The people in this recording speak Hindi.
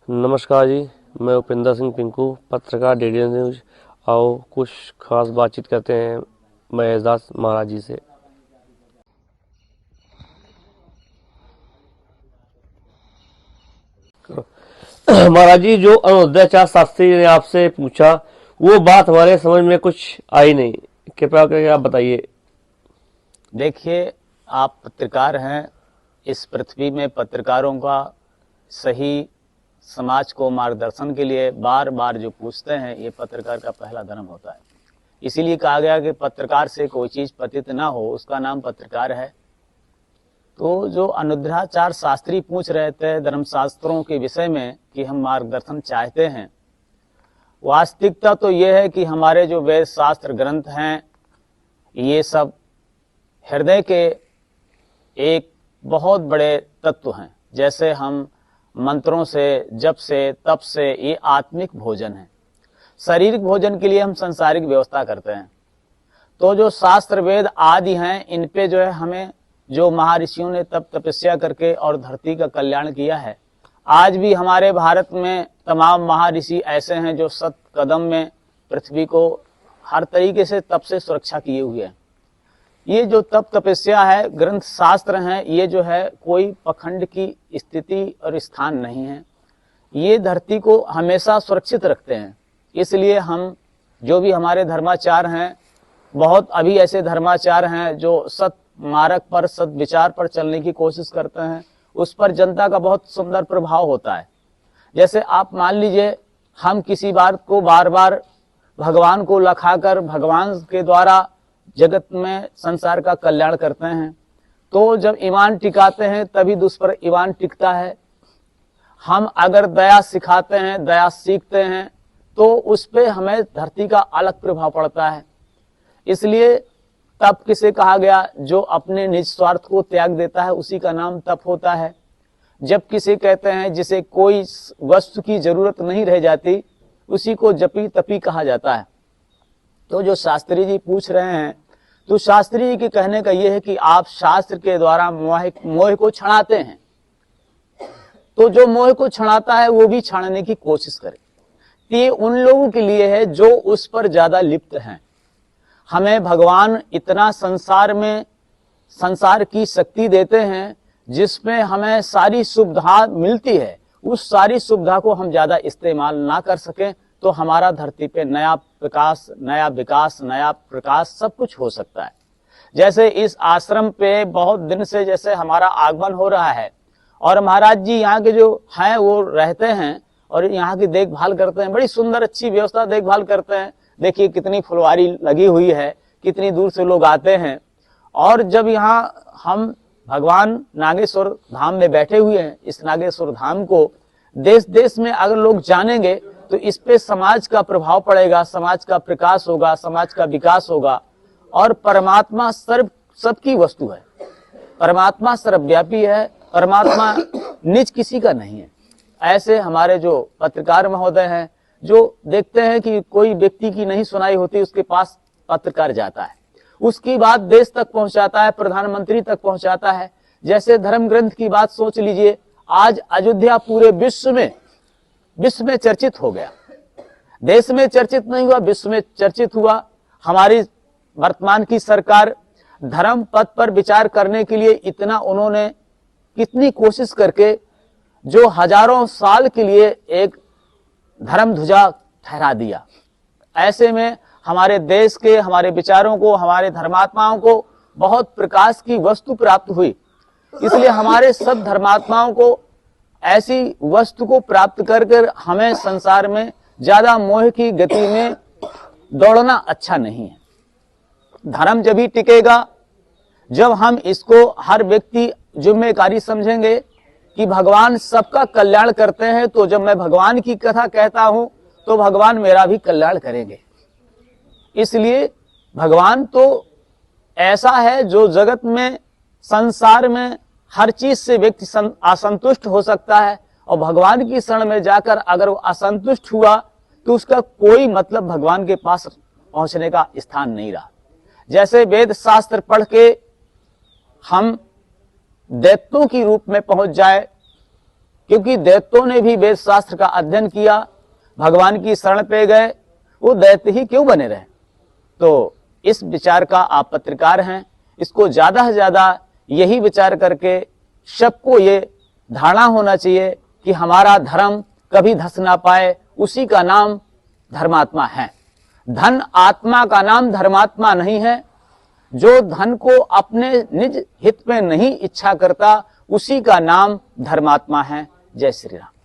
नमस्कार जी, मैं उपेंद्र सिंह पिंकू, पत्रकार DD न्यूज। आओ कुछ खास बातचीत करते हैं महेशदास महाराज जी से। महाराज जी, जो अयोध्याचार शास्त्री ने आपसे पूछा वो बात हमारे समझ में कुछ आई नहीं, कृपया करके आप बताइए। देखिए, आप पत्रकार हैं। इस पृथ्वी में पत्रकारों का सही समाज को मार्गदर्शन के लिए बार बार जो पूछते हैं, ये पत्रकार का पहला धर्म होता है। इसीलिए कहा गया कि पत्रकार से कोई चीज पतित ना हो, उसका नाम पत्रकार है। तो जो अनुद्धाचार शास्त्री पूछ रहे थे धर्मशास्त्रों के विषय में कि हम मार्गदर्शन चाहते हैं, वास्तविकता तो ये है कि हमारे जो वेद शास्त्र ग्रंथ हैं, ये सब हृदय के एक बहुत बड़े तत्व हैं। जैसे हम मंत्रों से, जप से, तप से, ये आत्मिक भोजन है। शारीरिक भोजन के लिए हम सांसारिक व्यवस्था करते हैं। तो जो शास्त्र वेद आदि हैं, इन पे जो है हमें जो महर्षियों ने तप तपस्या करके और धरती का कल्याण किया है, आज भी हमारे भारत में तमाम महर्षि ऐसे हैं जो सत कदम में पृथ्वी को हर तरीके से तप से सुरक्षा किए हुए हैं। ये जो तप तपस्या है, ग्रंथ शास्त्र हैं, ये जो है कोई पखंड की स्थिति और स्थान नहीं है। ये धरती को हमेशा सुरक्षित रखते हैं। इसलिए हम जो भी हमारे धर्माचार हैं, बहुत अभी ऐसे धर्माचार हैं जो सत मार्ग पर, सत विचार पर चलने की कोशिश करते हैं। उस पर जनता का बहुत सुंदर प्रभाव होता है। जैसे आप मान लीजिए, हम किसी बात को बार बार भगवान को लखाकर भगवान के द्वारा जगत में संसार का कल्याण करते हैं, तो जब ईमान टिकाते हैं तभी दूसरे पर ईमान टिकता है। हम अगर दया सिखाते हैं, दया सीखते हैं, तो उस पे हमें धरती का अलग प्रभाव पड़ता है। इसलिए तप किसे कहा गया? जो अपने निज स्वार्थ को त्याग देता है, उसी का नाम तप होता है। जब किसे कहते हैं जिसे कोई वस्तु की जरूरत नहीं रह जाती, उसी को जपी तपी कहा जाता है। तो जो शास्त्री जी पूछ रहे हैं, तो शास्त्री जी के कहने का यह है कि आप शास्त्र के द्वारा मोह को छड़ाते हैं। तो जो मोह को छड़ाता है वो भी छाड़ने की कोशिश करे। ये उन लोगों के लिए है जो उस पर ज्यादा लिप्त हैं। हमें भगवान इतना संसार की शक्ति देते हैं जिसमें हमें सारी सुविधा मिलती है। उस सारी सुविधा को हम ज्यादा इस्तेमाल ना कर सकें तो हमारा धरती पे नया विकास, नया प्रकाश सब कुछ हो सकता है। जैसे इस आश्रम पे बहुत दिन से जैसे हमारा आगमन हो रहा है, और महाराज जी यहाँ के जो हैं वो रहते हैं और यहाँ की देखभाल करते हैं। बड़ी सुंदर अच्छी व्यवस्था देखभाल करते हैं। देखिए कितनी फुलवारी लगी हुई है, कितनी दूर से लोग आते हैं। और जब यहाँ हम भगवान नागेश्वर धाम में बैठे हुए हैं, इस नागेश्वर धाम को देश देश में अगर लोग जानेंगे तो इस पे समाज का प्रभाव पड़ेगा, समाज का प्रकाश होगा, समाज का विकास होगा। और परमात्मा सबकी वस्तु है, परमात्मा सर्वव्यापी है, परमात्मा निज किसी का नहीं है। ऐसे हमारे जो पत्रकार महोदय हैं, जो देखते हैं कि कोई व्यक्ति की नहीं सुनाई होती, उसके पास पत्रकार जाता है, उसकी बात देश तक पहुंचाता है, प्रधानमंत्री तक पहुंचाता है। जैसे धर्म ग्रंथ की बात सोच लीजिए, आज अयोध्या पूरे विश्व में चर्चित हो गया। देश में चर्चित नहीं हुआ, विश्व में चर्चित हुआ। हमारी वर्तमान की सरकार धर्म पद पर विचार करने के लिए इतना उन्होंने कितनी कोशिश करके जो हजारों साल के लिए एक धर्म ध्वजा ठहरा दिया। ऐसे में हमारे देश के, हमारे विचारों को, हमारे धर्मात्माओं को बहुत प्रकाश की वस्तु प्राप्त हुई। इसलिए हमारे सब धर्मात्माओं को ऐसी वस्तु को प्राप्त कर हमें संसार में ज्यादा मोह की गति में दौड़ना अच्छा नहीं है। धर्म जब ही टिकेगा जब हम इसको हर व्यक्ति जिम्मेदारी समझेंगे कि भगवान सबका कल्याण करते हैं। तो जब मैं भगवान की कथा कहता हूं तो भगवान मेरा भी कल्याण करेंगे। इसलिए भगवान तो ऐसा है जो जगत में, संसार में हर चीज से व्यक्ति असंतुष्ट हो सकता है, और भगवान की शरण में जाकर अगर वो असंतुष्ट हुआ तो उसका कोई मतलब भगवान के पास पहुंचने का स्थान नहीं रहा। जैसे वेद शास्त्र पढ़ के हम दैत्यों की रूप में पहुंच जाए क्योंकि दैत्यों ने भी वेद शास्त्र का अध्ययन किया, भगवान की शरण पे गए, वो दैत्य ही क्यों बने रहे। तो इस विचार का आप पत्रकार हैं, इसको ज्यादा से ज्यादा यही विचार करके सबको ये धारणा होना चाहिए कि हमारा धर्म कभी धस ना पाए, उसी का नाम धर्मात्मा है। धन आत्मा का नाम धर्मात्मा नहीं है। जो धन को अपने निज हित में नहीं इच्छा करता, उसी का नाम धर्मात्मा है। जय श्री राम।